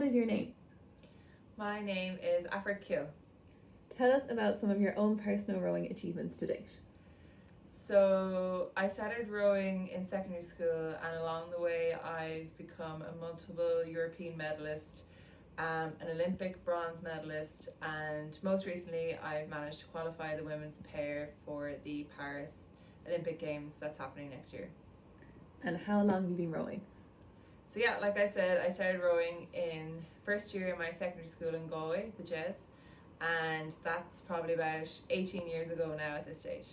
what is your name? My name is Aifric Keogh. Tell us about some of your own personal rowing achievements to date. So I started rowing in secondary school, and along the way I've become a multiple European medalist, an Olympic bronze medalist, and most recently I've managed to qualify the women's pair for the Paris Olympic Games that's happening next year. And how long have you been rowing? So yeah, like I said, I started rowing in first year in my secondary school in Galway, the Jez, and that's probably about 18 years ago now at this stage.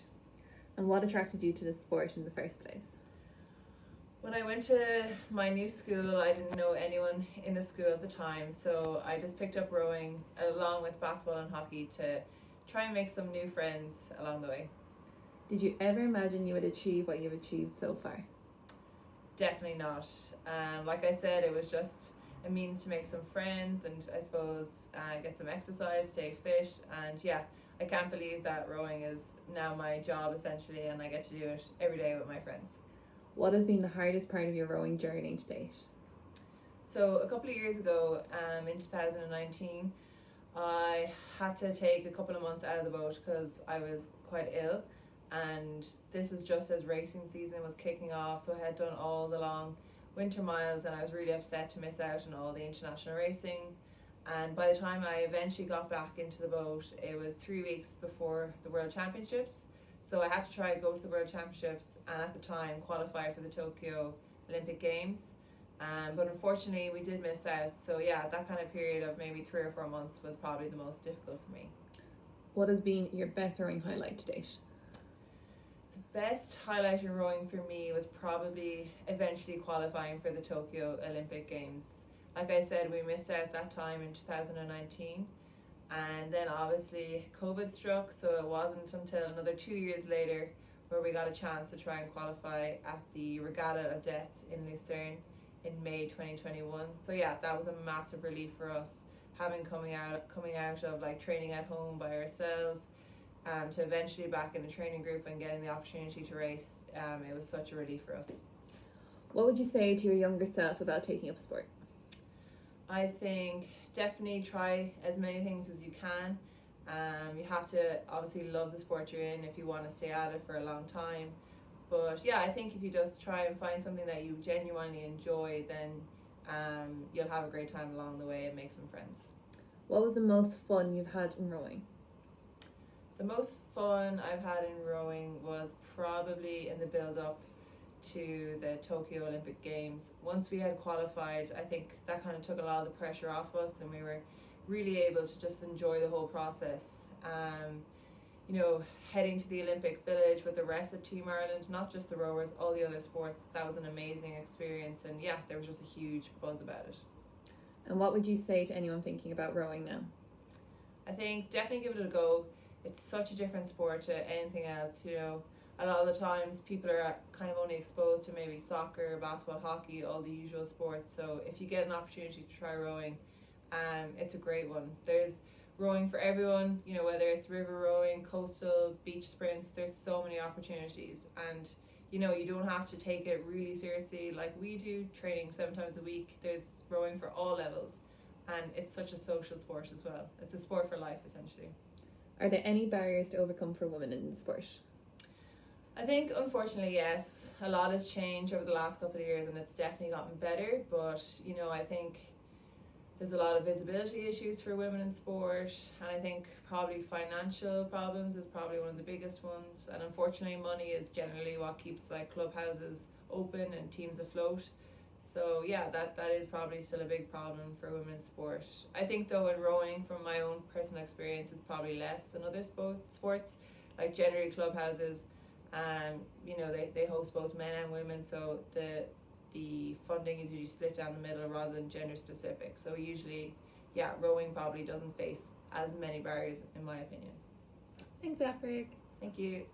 And what attracted you to the sport in the first place? When I went to my new school, I didn't know anyone in the school at the time, so I just picked up rowing along with basketball and hockey to try and make some new friends along the way. Did you ever imagine you would achieve what you've achieved so far? Definitely not. Like I said, it was just a means to make some friends and I suppose get some exercise, stay fit, and yeah, I can't believe that rowing is now my job essentially, and I get to do it every day with my friends. What has been the hardest part of your rowing journey to date? So a couple of years ago, in 2019, I had to take a couple of months out of the boat because I was quite ill, and this was just as racing season was kicking off, so I had done all the long winter miles and I was really upset to miss out on all the international racing. And by the time I eventually got back into the boat, it was 3 weeks before the World Championships. So I had to try to go to the World Championships and at the time qualify for the Tokyo Olympic Games. But unfortunately we did miss out. So yeah, that kind of period of maybe 3 or 4 months was probably the most difficult for me. What has been your best rowing highlight to date? The best highlight in rowing for me was probably eventually qualifying for the Tokyo Olympic Games. Like I said, we missed out that time in 2019, and then obviously COVID struck, so it wasn't until another 2 years later where we got a chance to try and qualify at the Regatta of Death in Lucerne in May 2021. So yeah, that was a massive relief for us, having coming out of like training at home by ourselves, to eventually back in the training group and getting the opportunity to race. It was such a relief for us. What would you say to your younger self about taking up sport? I think definitely try as many things as you can. You have to obviously love the sport you're in if you want to stay at it for a long time. But yeah, I think if you just try and find something that you genuinely enjoy, then you'll have a great time along the way and make some friends. What was the most fun you've had in rowing? The most fun I've had in rowing was probably in the build-up to the Tokyo Olympic Games. Once we had qualified, I think that kind of took a lot of the pressure off us and we were really able to just enjoy the whole process. Heading to the Olympic Village with the rest of Team Ireland, not just the rowers, all the other sports, that was an amazing experience, and yeah, there was just a huge buzz about it. And what would you say to anyone thinking about rowing now? I think definitely give it a go. It's such a different sport to anything else, A lot of the times people are kind of only exposed to maybe soccer, basketball, hockey, all the usual sports. So if you get an opportunity to try rowing, it's a great one. There's rowing for everyone, whether it's river rowing, coastal, beach sprints, there's so many opportunities. And, you don't have to take it really seriously like we do, training 7 times a week. There's rowing for all levels. And it's such a social sport as well. It's a sport for life, essentially. Are there any barriers to overcome for women in the sport? I think unfortunately yes, a lot has changed over the last couple of years and it's definitely gotten better, but I think there's a lot of visibility issues for women in sport, and I think probably financial problems is probably one of the biggest ones, and unfortunately money is generally what keeps like clubhouses open and teams afloat. So yeah, that is probably still a big problem for women in sport. I think though in rowing, from my own personal experience, is probably less than other sports, like generally clubhouses, they host both men and women, so the funding is usually split down the middle rather than gender specific. So usually, yeah, rowing probably doesn't face as many barriers in my opinion. Thanks, Aifric. Thank you.